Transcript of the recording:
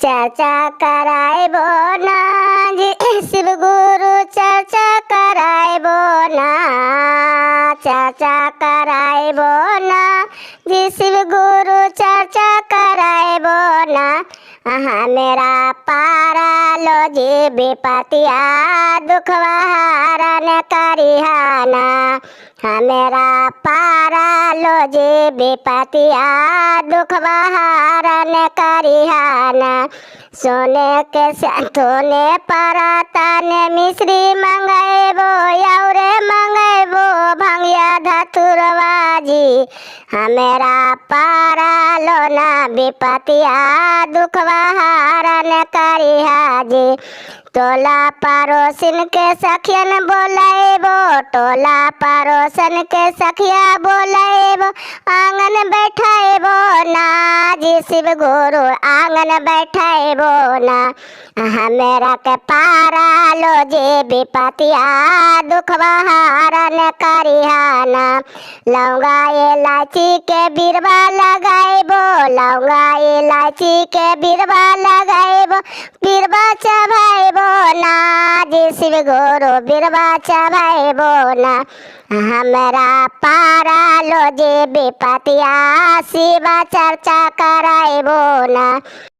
चर्चा कराइबो ना जी शिव गुरु चर्चा कराइबो ना, चर्चा कराइबो ना जी शिव गुरु चर्चा कराइबो ना। मेरा पारा लो जी विपतिया दुखवा हरण करिहाना, मेरा पारा लो जी विपतिया दुखवा हरण करिहाना। सोने के सोने पराता ने मिश्री मंगेबो यौरे मंगेबो भंगिया धतुरवा जी, मेरा पारा लो ना विपतिया दुखवा हरण करिहा जी। टोला पड़ोसन के सखियन बोलाइबो, टोला पड़ोसन के सखिया बोलाइबो, आंगन बैठाइबो ना जी शिव गुरु आंगन बैठाइबो ना। मेरा के पारा लो जी विपतिया दुखवा हरण करिहाना। लौंगा इलायची के बिरवा लगाइबो, लौंगा इलायची के बिरवा लगाइबो, बिरवा चढ़ाइबो ना जी शिव गुरु बिरवा चढ़ाइबो ना। हमरा पारा लो जी विपतिया शिव चर्चा कराइबो ना।